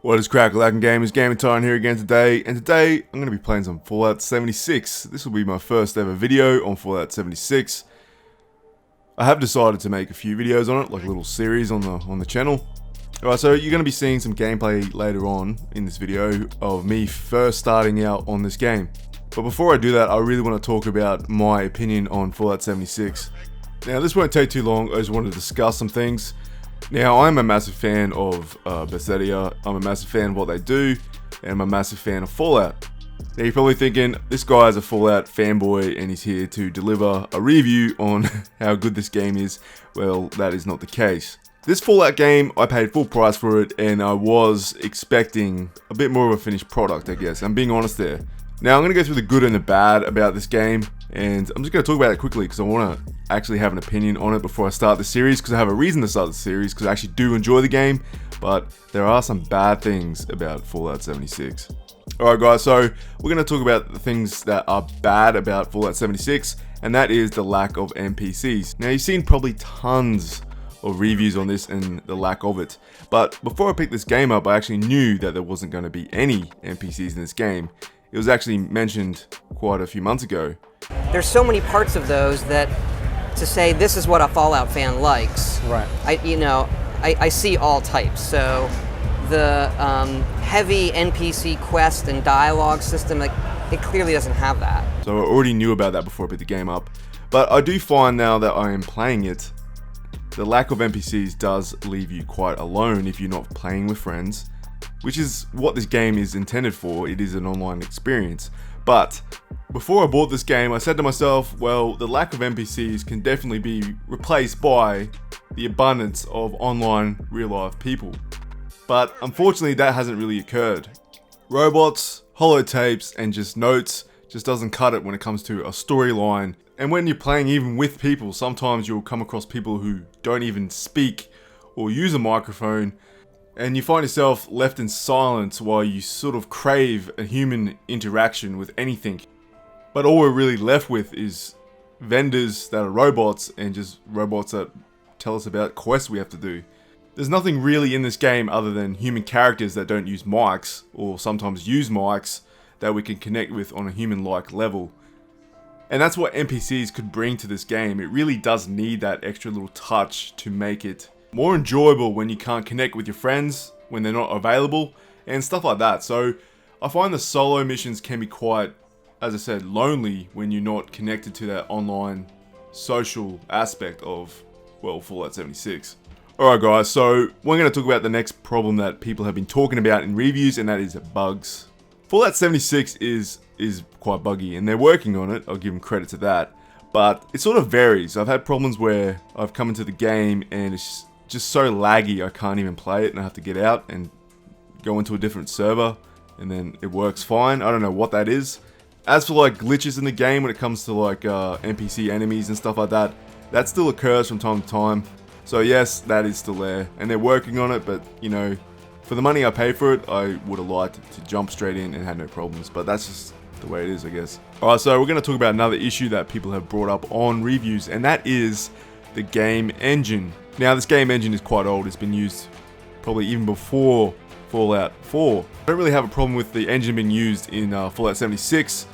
What is crack, lacking gamers? Gaming Tyrant here again today, and today I'm going to be playing some Fallout 76. This will be my first ever video on Fallout 76. I have decided to make a few videos on it, like a little series on the channel. Alright, so you're going to be seeing some gameplay later on in this video of me first starting out on this game. But before I do that, I really want to talk about my opinion on Fallout 76. Now, this won't take too long. I just wanted to discuss some things. Now, I'm a massive fan of Bethesda. I'm a massive fan of what they do, and I'm a massive fan of Fallout. Now, you're probably thinking, this guy is a Fallout fanboy and he's here to deliver a review on how good this game is. Well, that is not the case. This Fallout game, I paid full price for it, and I was expecting a bit more of a finished product, I guess. I'm being honest there. Now, I'm going to go through the good and the bad about this game, and I'm just going to talk about it quickly because I want to actually have an opinion on it before I start the series, because I have a reason to start the series, because I actually do enjoy the game, but there are some bad things about Fallout 76. Alright guys, so we're going to talk about the things that are bad about Fallout 76, and that is the lack of NPCs. Now, you've seen probably tons of reviews on this and the lack of it, but before I picked this game up, I actually knew that there wasn't going to be any NPCs in this game. It was actually mentioned quite a few months ago. There's so many parts of those that to say this is what a Fallout fan likes. Right. I see all types. So the heavy NPC quest and dialogue system, like, it clearly doesn't have that. So I already knew about that before I picked the game up, but I do find now that I am playing it, the lack of NPCs does leave you quite alone if you're not playing with friends, which is what this game is intended for. It is an online experience. But before I bought this game, I said to myself, well, the lack of NPCs can definitely be replaced by the abundance of online real-life people. But unfortunately, that hasn't really occurred. Robots, holotapes, and just notes just doesn't cut it when it comes to a storyline. And when you're playing even with people, sometimes you'll come across people who don't even speak or use a microphone, and you find yourself left in silence while you sort of crave a human interaction with anything. But all we're really left with is vendors that are robots, and just robots that tell us about quests we have to do. There's nothing really in this game other than human characters that don't use mics, or sometimes use mics, that we can connect with on a human-like level. And that's what NPCs could bring to this game. It really does need that extra little touch to make it more enjoyable when you can't connect with your friends, when they're not available, and stuff like that. So I find the solo missions can be quite, as I said, lonely when you're not connected to that online social aspect of, well, Fallout 76. Alright guys, so we're going to talk about the next problem that people have been talking about in reviews, and that is bugs. Fallout 76 is quite buggy, and they're working on it. I'll give them credit to that. But it sort of varies. I've had problems where I've come into the game and it's just so laggy I can't even play it, and I have to get out and go into a different server, and then it works fine. I don't know what that is. As for like glitches in the game when it comes to like NPC enemies and stuff like that, that still occurs from time to time. So yes, that is still there, and they're working on it, but you know, for the money I pay for it, I would have liked to jump straight in and had no problems, but that's just the way it is, I guess. Alright, so we're going to talk about another issue that people have brought up on reviews, and that is the game engine. Now, this game engine is quite old. It's been used probably even before Fallout 4. I don't really have a problem with the engine being used in Fallout 76,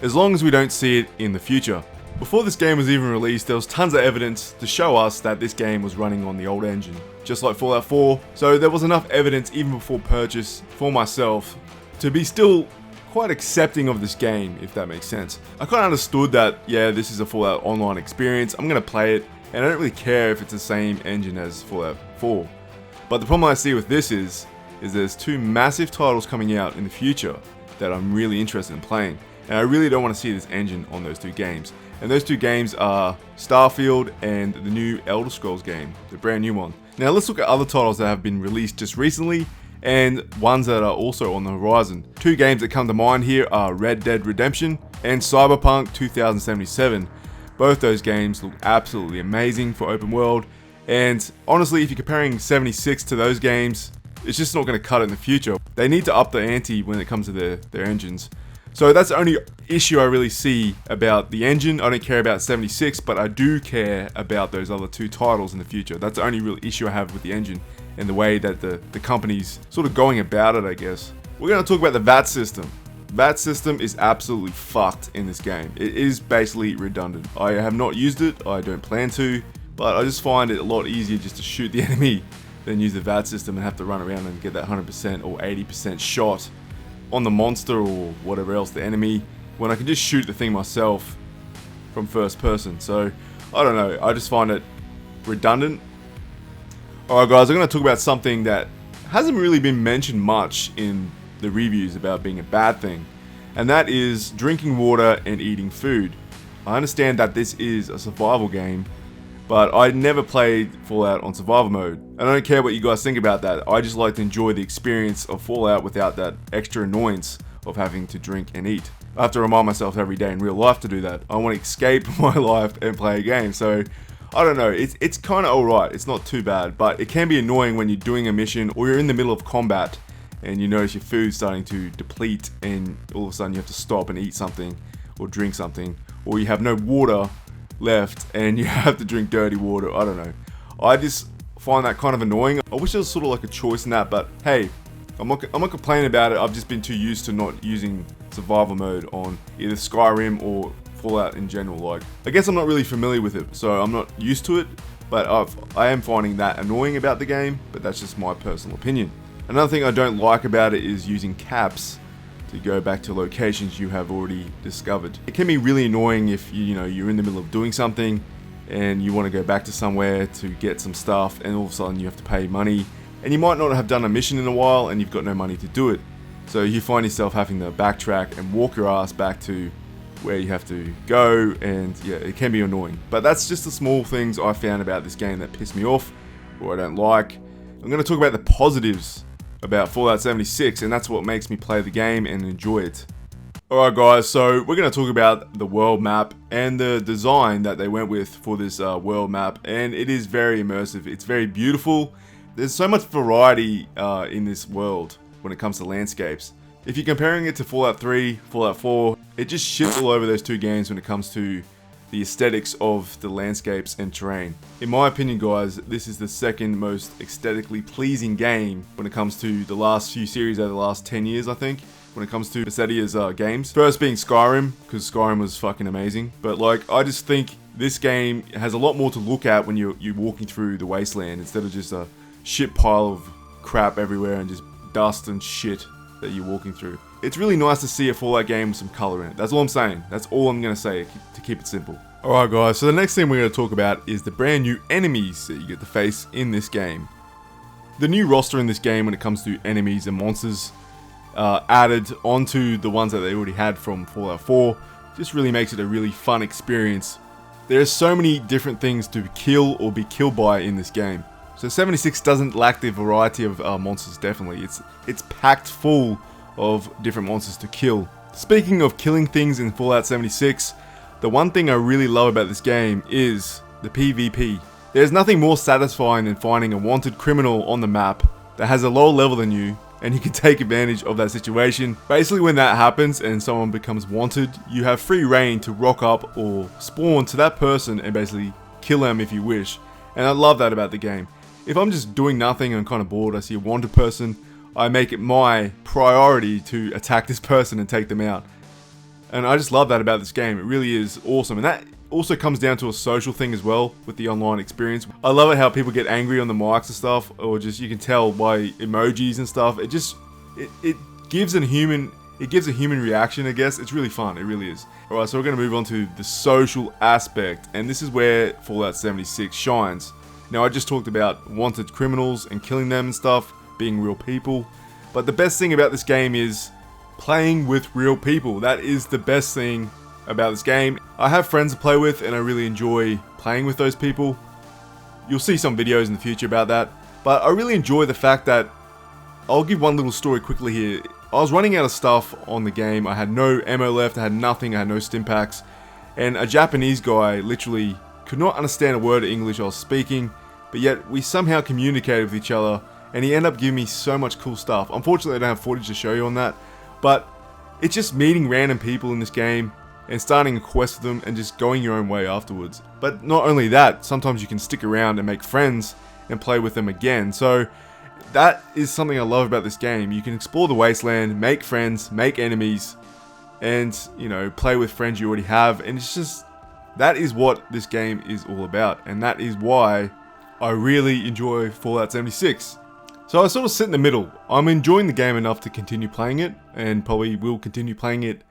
as long as we don't see it in the future. Before this game was even released, there was tons of evidence to show us that this game was running on the old engine, just like Fallout 4. So there was enough evidence even before purchase for myself to be still quite accepting of this game, if that makes sense. I kind of understood that, yeah, this is a Fallout Online experience, I'm going to play it, and I don't really care if it's the same engine as Fallout 4. But the problem I see with this is there's two massive titles coming out in the future that I'm really interested in playing, and I really don't want to see this engine on those two games. And those two games are Starfield and the new Elder Scrolls game, the brand new one. Now let's look at other titles that have been released just recently, and ones that are also on the horizon. Two games that come to mind here are Red Dead Redemption and Cyberpunk 2077. Both those games look absolutely amazing for open world, and honestly, if you're comparing 76 to those games, it's just not going to cut it in the future. They need to up the ante when it comes to their engines. So that's the only issue I really see about the engine. I don't care about 76, but I do care about those other two titles in the future. That's the only real issue I have with the engine. and the way that the company's sort of going about it, I guess. We're going to talk about the VAT system. VAT system is absolutely fucked in this game. It is basically redundant. I have not used it, I don't plan to, but I just find it a lot easier just to shoot the enemy than use the VAT system and have to run around and get that 100% or 80% shot on the monster or whatever else, the enemy, when I can just shoot the thing myself from first person. So, I don't know, I just find it redundant. Alright guys, I'm going to talk about something that hasn't really been mentioned much in the reviews about being a bad thing, and that is drinking water and eating food. I understand that this is a survival game, but I never played Fallout on survival mode. I don't care what you guys think about that. I just like to enjoy the experience of Fallout without that extra annoyance of having to drink and eat. I have to remind myself every day in real life to do that. I want to escape my life and play a game. So I don't know, it's kind of alright, it's not too bad, but it can be annoying when you're doing a mission or you're in the middle of combat and you notice your food's starting to deplete and all of a sudden you have to stop and eat something or drink something, or you have no water left and you have to drink dirty water. I don't know. I just find that kind of annoying. I wish there was sort of like a choice in that, but hey, I'm not complaining about it. I've just been too used to not using survival mode on either Skyrim or Fallout in general. Like, I guess I'm not really familiar with it, so I'm not used to it, but I am finding that annoying about the game, but that's just my personal opinion. Another thing I don't like about it is using caps to go back to locations you have already discovered. It can be really annoying if you're in the middle of doing something and you want to go back to somewhere to get some stuff, and all of a sudden you have to pay money, and you might not have done a mission in a while and you've got no money to do it. So you find yourself having to backtrack and walk your ass back to where you have to go, and yeah, it can be annoying. But that's just the small things I found about this game that piss me off or I don't like. I'm going to talk about the positives about Fallout 76, and that's what makes me play the game and enjoy it. Alright guys, so we're going to talk about the world map and the design that they went with for this world map, and it is very immersive. It's very beautiful. There's so much variety in this world when it comes to landscapes. If you're comparing it to Fallout 3, Fallout 4, it just shits all over those two games when it comes to the aesthetics of the landscapes and terrain. In my opinion guys, this is the second most aesthetically pleasing game when it comes to the last few series over the last 10 years, I think, when it comes to Bethesda's games. First being Skyrim, because Skyrim was fucking amazing, but like, I just think this game has a lot more to look at when you're walking through the wasteland, instead of just a shit pile of crap everywhere and just dust and shit that you're walking through. It's really nice to see a Fallout game with some color in it. That's all I'm saying. That's all I'm going to say to keep it simple. Alright guys, so the next thing we're going to talk about is the brand new enemies that you get to face in this game. The new roster in this game when it comes to enemies and monsters added onto the ones that they already had from Fallout 4 just really makes it a really fun experience. There's so many different things to kill or be killed by in this game. So 76 doesn't lack the variety of monsters, definitely. It's packed full of different monsters to kill. Speaking of killing things in Fallout 76, the one thing I really love about this game is the PvP. There's nothing more satisfying than finding a wanted criminal on the map that has a lower level than you, and you can take advantage of that situation. Basically when that happens and someone becomes wanted, you have free reign to rock up or spawn to that person and basically kill them if you wish. And I love that about the game. If I'm just doing nothing and I'm kind of bored, I see a wanted person, I make it my priority to attack this person and take them out. And I just love that about this game. It really is awesome. And that also comes down to a social thing as well with the online experience. I love it how people get angry on the mics and stuff, or just you can tell by emojis and stuff. It just it gives a human reaction, I guess. It's really fun. It really is. Alright, so we're going to move on to the social aspect, and this is where Fallout 76 shines. Now I just talked about wanted criminals and killing them and stuff, being real people. But the best thing about this game is playing with real people. That is the best thing about this game. I have friends to play with and I really enjoy playing with those people. You'll see some videos in the future about that. But I really enjoy the fact that, I'll give one little story quickly here. I was running out of stuff on the game. I had no ammo left, I had nothing, I had no stim packs. And a Japanese guy literally could not understand a word of English I was speaking, but yet we somehow communicated with each other, and he ended up giving me so much cool stuff. Unfortunately I don't have footage to show you on that, but it's just meeting random people in this game and starting a quest with them and just going your own way afterwards. But not only that, sometimes you can stick around and make friends and play with them again. So that is something I love about this game. You can explore the wasteland, make friends, make enemies, and, you know, play with friends you already have. And it's just, that is what this game is all about. And that is why I really enjoy Fallout 76. So I sort of sit in the middle. I'm enjoying the game enough to continue playing it, and probably will continue playing it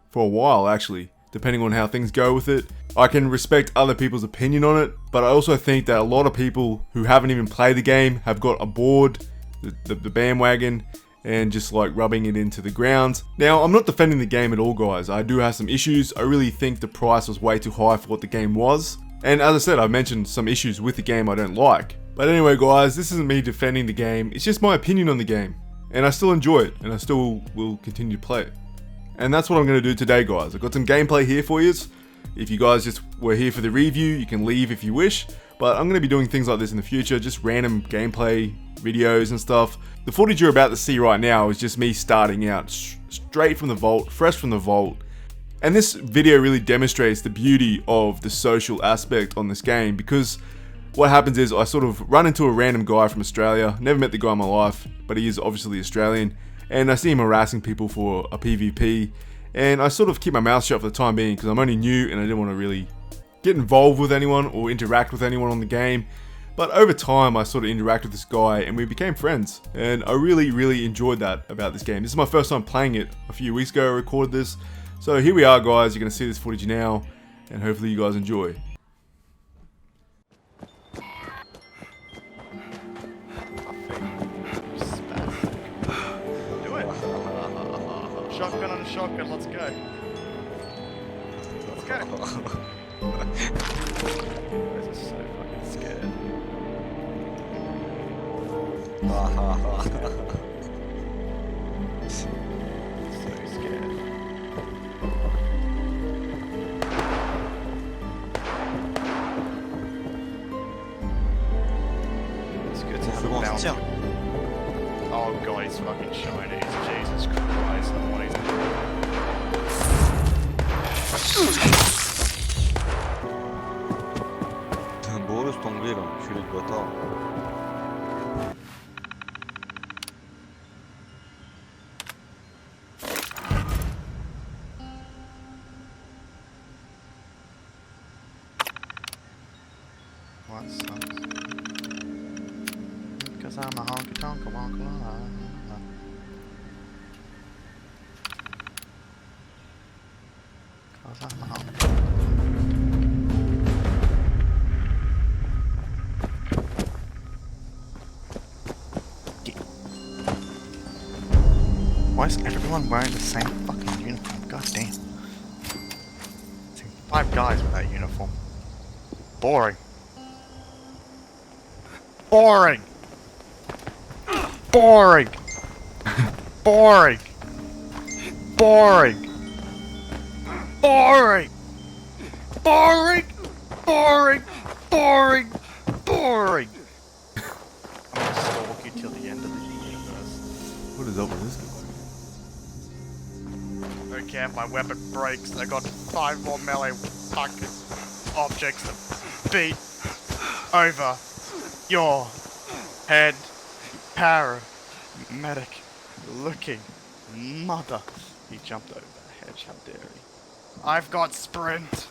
for a while, actually, depending on how things go with it. I can respect other people's opinion on it, but I also think that a lot of people who haven't even played the game have got aboard the bandwagon and just like rubbing it into the ground. Now, I'm not defending the game at all, guys. I do have some issues. I really think the price was way too high for what the game was. And as I said, I've mentioned some issues with the game I don't like. But anyway, guys, this isn't me defending the game. It's just my opinion on the game. And I still enjoy it, and I still will continue to play it. And that's what I'm going to do today, guys. I've got some gameplay here for you. If you guys just were here for the review, you can leave if you wish. But I'm going to be doing things like this in the future, just random gameplay videos and stuff. The footage you're about to see right now is just me starting out straight from the vault, fresh from the vault. And this video really demonstrates the beauty of the social aspect on this game, because what happens is I sort of run into a random guy from Australia. Never met the guy in my life, but he is obviously Australian. And I see him harassing people for a PvP. And I sort of keep my mouth shut for the time being, because I'm only new and I didn't want to really get involved with anyone or interact with anyone on the game. But over time, I sort of interacted with this guy and we became friends. And I really, really enjoyed that about this game. This is my first time playing it. A few weeks ago I recorded this. So here we are, guys. You're going to see this footage now, and hopefully you guys enjoy. Do it. Shotgun on a shotgun. Let's go. Let's go. This is so fucking scared. So scared. It's good to have a bounty. Oh god, he's fucking shiny. Jesus Christ, I don't want Boris tomber, je suis le bâtard. What sucks? Cause I'm a honky tonk wonk la. Cause I'm a honky. Why is everyone wearing the same fucking uniform? God damn. Seen 5 guys with that uniform. Boring. Boring! Boring! Boring! Boring! Boring! Boring! Boring! Boring! Boring! I'm gonna stalk you till the end of the universe. What is up with this guy? Don't care if my weapon breaks, I got 5 more melee fucking objects to beat over your head, paramedic looking mother. He jumped over the hedge, how dare he. I've got sprint.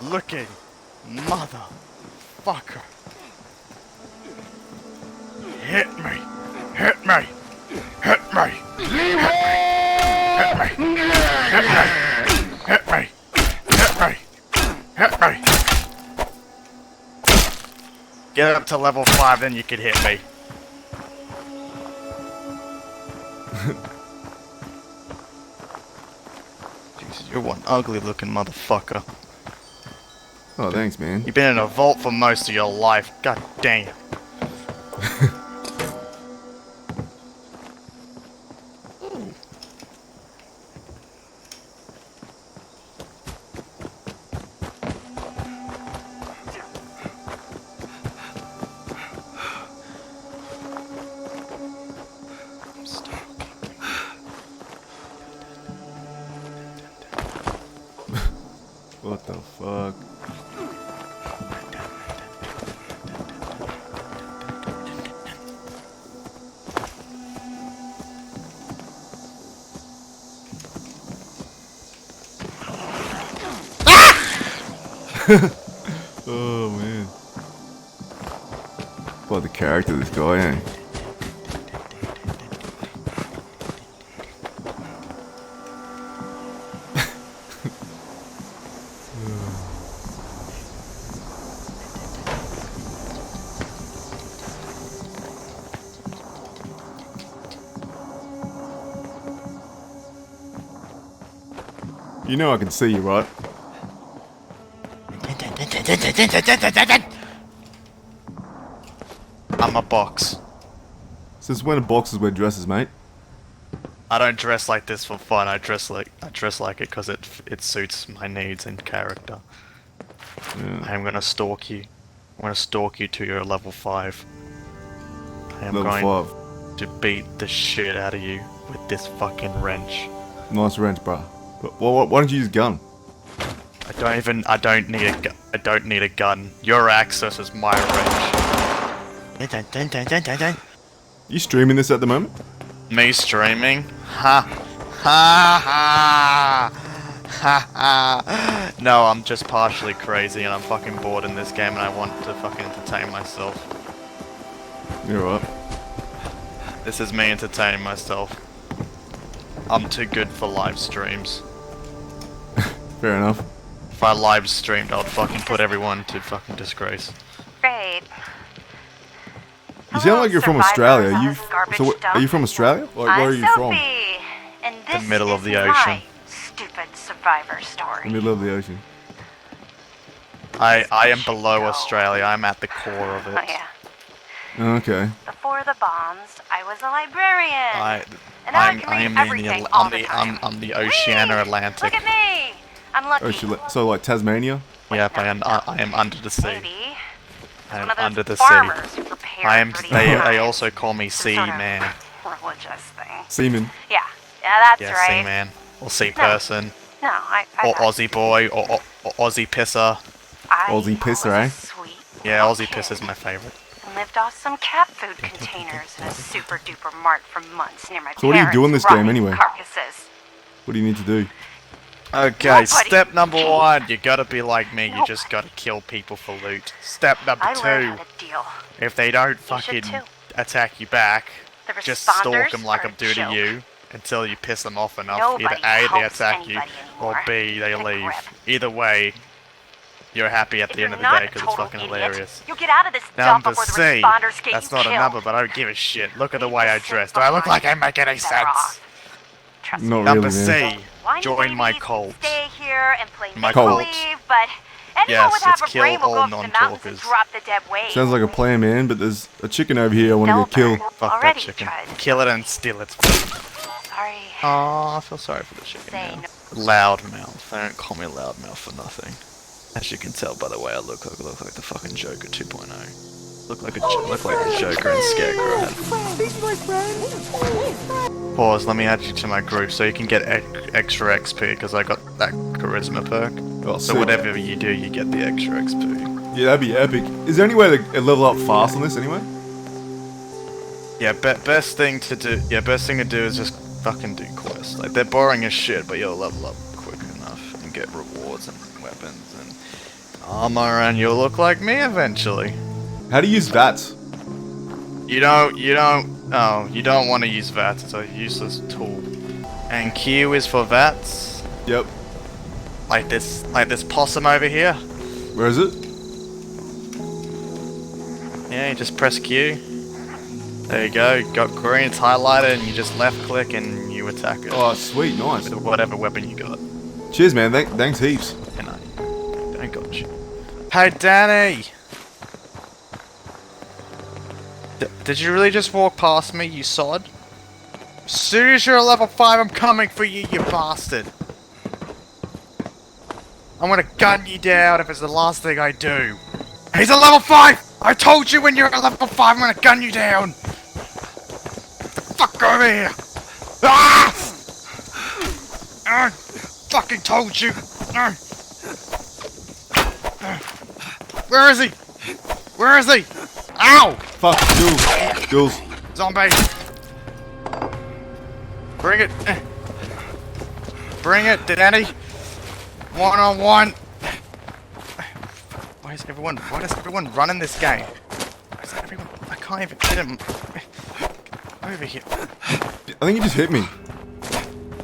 Looking motherfucker. Hit me. Hit me. Hit me. Hit me. Hit me. Hit me. Hit me. Hit me. Hit me. Get up to level 5, then you can hit me. Jesus, you're one ugly looking motherfucker. Oh, thanks, man. You've been in a vault for most of your life. God damn. What the fuck? Oh man. What the character of this guy, eh? You know I can see you, right? I'm a box. Since when do boxers wear dresses, mate? I don't dress like this for fun. I dress like it because it suits my needs and character. Yeah. I am gonna stalk you. I'm gonna stalk you to your level 5. I am Level going 5. to beat the shit out of you with this fucking wrench. Nice wrench, bro. But why don't you use a gun? I don't need a gun. Your access is my wrench. You streaming this at the moment? Me streaming? Ha ha ha ha ha. No, I'm just partially crazy and I'm fucking bored in this game and I want to fucking entertain myself. You're right. This is me entertaining myself. I'm too good for live streams. Fair enough. If I live streamed, I'd fucking put everyone to fucking disgrace. Great. You sound like you're from Australia. Are you from Australia? Like, where are you from? And this The middle of the is ocean. my stupid survivor story. The middle of the ocean. I am below Australia. I'm at the core of it. Oh yeah. Okay. Before the bombs, I was a librarian. And I'm I can in read everything all the time. I'm the Oceania Atlantic. Look at me. I'm lucky. So like Tasmania? Yep, I am under the sea. Maybe. I am One of those under the farmers sea. who prepared I am. for the They times. also call me Sea Some sort of Man. Religious thing. Seaman. Yeah. Yeah, that's Yeah, right. Sea Man or Sea Person No, I or Aussie Boy or Aussie Pisser. Aussie pisser, eh? Sweet. Yeah, Aussie Pisser's my favorite. And lived off some cat food containers in a super duper mart for months near my So what do you do in this parents' game rotting anyway? Carcasses. What do you need to do? Okay, Nobody step number can 1, you gotta be like me, you just gotta kill people for loot. Step number I learned 2, how to deal. if they don't should fucking too. attack you back, The just stalk responders them like are I'm doing to a joke. you until you piss them off enough. Nobody Either A, they helps attack you, anybody or anymore. B, they It's a leave. grip. Either way, you're happy at If the you're end of the not day a because it's total fucking idiot, hilarious. you'll get out of this dump Number before the C, responders get that's you not a killed. number, but I don't give a shit. Look at the Leave way the I sick dress. Do I look like I behind. make any Better sense? off. Trust me. Not Number really, man. C, Whiny join my babies cult. Stay here and play My make-believe, but anyone Yes, with half it's a kill brain will all go up to the mountains and non-talkers. drop the dead weight. Sounds like a plan, man, but there's a chicken over here I want to get killed. Delbert Fuck that already chicken. tried to Kill it and steal its food. Sorry. Oh, I feel sorry for the chicken Say now. no. Loudmouth. They don't call me Loudmouth for nothing. As you can tell by the way I look like the fucking Joker 2.0. Look like the Joker and Scarecrow had. Pause, let me add you to my group so you can get extra XP because I got that charisma perk. Oh, So sick. whatever you do, you get the extra XP. Yeah, that'd be epic. Is there any way to level up fast on this anyway? Yeah, best thing to do is just fucking do quests. Like, they're boring as shit, but you'll level up quick enough and get rewards and weapons and armor, and you'll look like me eventually. How do you use VATS? You don't want to use VATS, it's a useless tool. And Q is for VATS, Yep. like this possum over here. Where is it? Yeah, you just press Q. There you go, you got green, it's highlighted, and you just left click and you attack it. Oh, sweet, nice. With whatever weapon you got. Cheers, man. Thanks heaps. And I got you. Hey, Danny! Did you really just walk past me, you sod? As soon as you're level 5, I'm coming for you, you bastard! I'm gonna gun you down if it's the last thing I do. He's a level 5! I told you when you're at level 5, I'm gonna gun you down! Fuck over here! Ah! Fucking told you! Where is he? Where is he? Ow! Fuck, Jules. Zombie! Bring it! Bring it, Danny! One on one! Why does everyone run in this game? Why does everyone? I can't even hit him. Over here. I think you just hit me.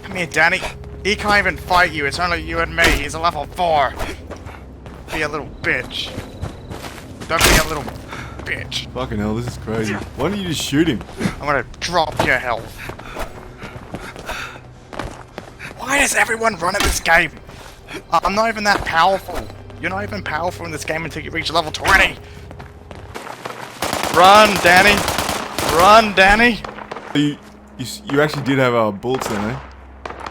Come here, Danny. He can't even fight you. It's only you and me. He's a level 4. Be a little bitch. Don't be a little bitch. Fucking hell, this is crazy. Why don't you just shoot him? I'm gonna drop your health. Why does everyone run in this game? I'm not even that powerful. You're not even powerful in this game until you reach level 20. Run, Danny. Run, Danny. You actually did have bullets then, eh?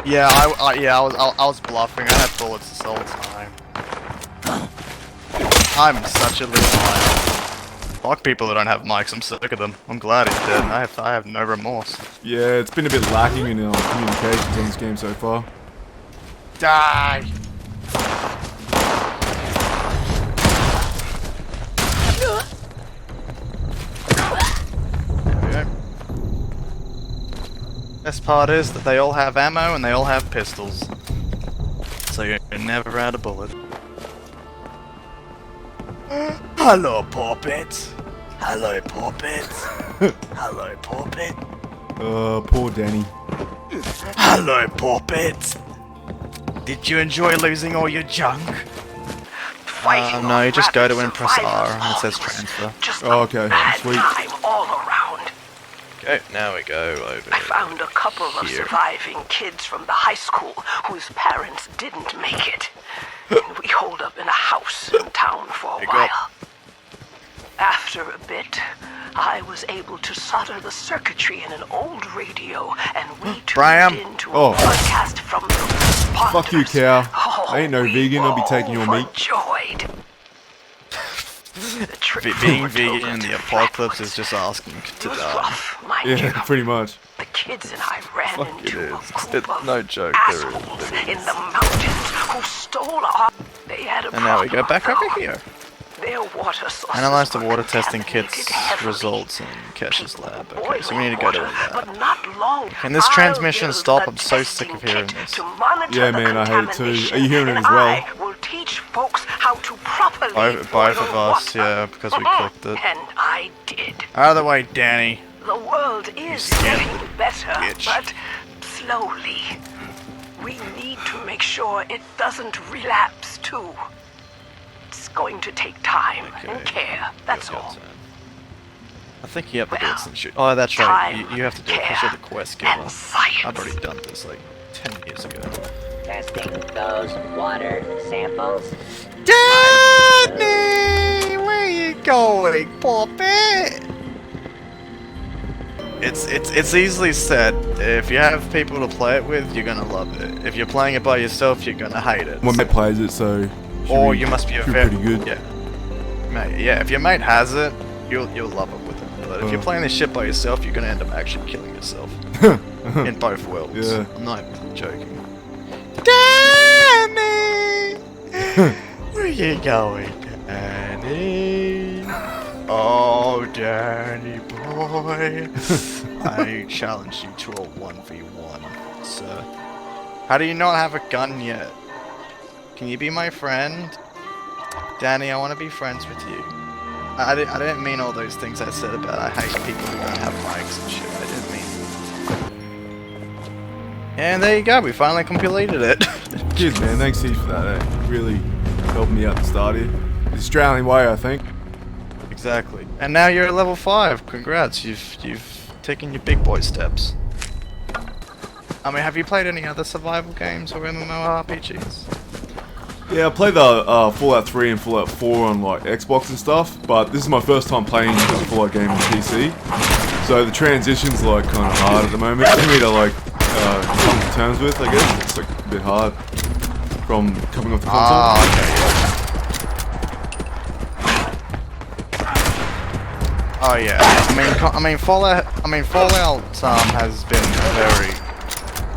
Yeah, I was bluffing. I had bullets this whole time. I'm such a little liar. Fuck people who don't have mics. I'm sick of them. I'm glad he's dead. I have no remorse. Yeah, it's been a bit lacking in communications on this game so far. Die. There we go. Best part is that they all have ammo and they all have pistols. So you're never out of bullets. Hello, Puppet. Hello, Puppet. Hello, Puppet. Poor Danny. Hello, Puppet. Did you enjoy losing all your junk? No, you just go to and press R and it says transfer. Oh, okay, sweet. Time all around. Okay, now we go over I found a couple of here. surviving kids from the high school whose parents didn't make it. And we holed up in a house in town for a There you go. while. After a bit, I was able to solder the circuitry in an old radio, and we tuned Brian. into Oh. a broadcast from the responders. Fuck you, cow. Oh, I ain't no we vegan, I'll be were taking your meat. overjoyed. The trip Being over vegan in to the Flat apocalypse was- is just asking It to was die. rough, mind you. Yeah, pretty much. The kids and I ran Fuck it into a is. group It's of no joke, there is. assholes in the mountains who stole our... They had a And now we go problem, back over though. here. Their water sources Analyze the were water testing contaminated kit's heavily. results in Kesh's People lab. were Okay, so we need to go to boiling that. water, but not long. Can this I'll transmission build stop? a I'm so sick of testing hearing kit this. to monitor Yeah, the man, I hate it too. contamination, Are you hearing it and as well? I will teach folks how to properly Both boil of us, water. yeah, because we clicked it. And I did. Out of the way, Danny. The world is scared getting better, bitch. but slowly. We need to make sure it doesn't relapse too. It's going to take time and care, that's Your all. turn. I think you have the Well, bullets and shoot. Oh, that's right. time, You have to do it because care, you're the quest giver. and science. I've already done this like 10 years ago. Testing those water samples. Danny! Where you going, Poppy? It's easily said. If you have people to play it with, you're gonna love it. If you're playing it by yourself, you're gonna hate it. My mate plays it, so... Or you must be a very pretty good. Yeah, mate. Yeah, if your mate has it, you'll love it with it. But if you're playing this shit by yourself, you're gonna end up actually killing yourself in both worlds. Yeah. I'm not even joking. Danny, where you going, Danny? Oh, Danny boy, I challenge you to a 1v1, sir. How do you not have a gun yet? Can you be my friend? Danny, I want to be friends with you. I didn't mean all those things I said about I hate people who don't have mics and shit. I didn't mean... And there you go, we finally completed it. Cheers, man. Thanks heaps for that. Eh? Really helped me out to start here. The Australian way, I think. Exactly. And now you're at level 5. Congrats, you've taken your big boy steps. I mean, have you played any other survival games or MMORPGs? Yeah, I played the Fallout 3 and Fallout 4 on like Xbox and stuff, but this is my first time playing a Fallout game on PC. So the transition's like kind of hard at the moment for me to like come to terms with, I guess. It's like a bit hard from coming off the console. Ah, okay, yeah. Oh yeah, I mean Fallout has been a very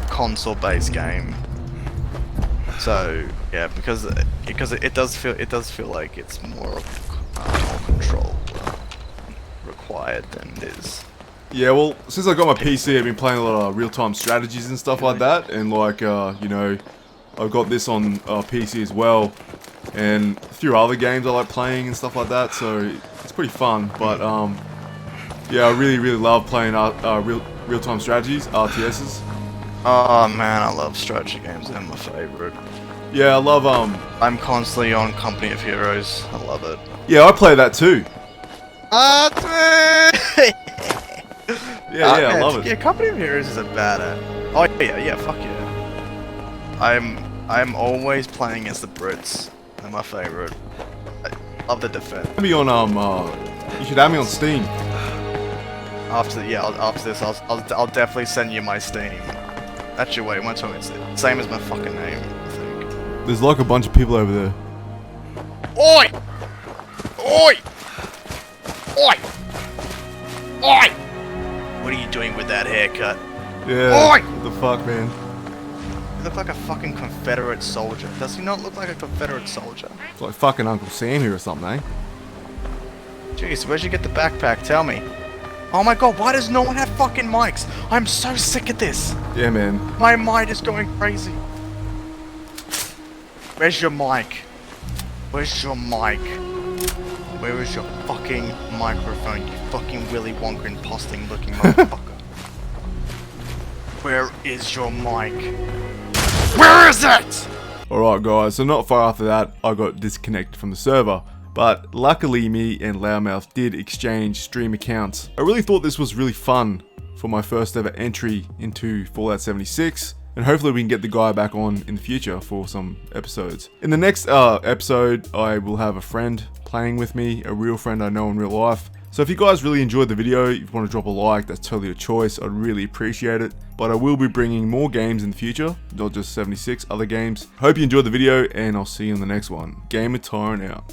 console-based game. So yeah, because it does feel like it's more control required than it is. Yeah, well, since I got my PC, I've been playing a lot of real-time strategies and stuff like that, and like, you know, I've got this on PC as well, and a few other games I like playing and stuff like that. So it's pretty fun. But yeah, I really love playing real-time strategies, RTSs. Oh man, I love strategy games. They're my favorite. Yeah, I love I'm constantly on Company of Heroes. I love it. Yeah, I play that too. Yeah, I love it. Yeah, Company of Heroes is a badass. Oh yeah, fuck yeah. I'm always playing as the Brits. They're my favorite. I love the defense. Add me on you should add me on Steam. After this, I'll definitely send you my Steam. Actually, wait, one time it's the same as my fucking name, I think. There's like a bunch of people over there. Oi! Oi! Oi! Oi! What are you doing with that haircut? Yeah. Oi! What the fuck, man? You look like a fucking Confederate soldier. Does he not look like a Confederate soldier? It's like fucking Uncle Sam here or something, eh? Jeez, where'd you get the backpack? Tell me. Oh my god, why does no one have fucking mics? I'm so sick of this. Yeah, man. My mind is going crazy. Where's your mic? Where's your mic? Where is your fucking microphone, you fucking Willy Wonka imposting looking motherfucker? Where is your mic? Where is it? Alright guys, so not far after that, I got disconnected from the server. But luckily me and Loudmouth did exchange stream accounts. I really thought this was really fun for my first ever entry into Fallout 76. And hopefully we can get the guy back on in the future for some episodes. In the next episode, I will have a friend playing with me, a real friend I know in real life. So if you guys really enjoyed the video, if you want to drop a like, that's totally a choice. I'd really appreciate it. But I will be bringing more games in the future, not just 76, other games. Hope you enjoyed the video, and I'll see you in the next one. Gamer Tyrant out.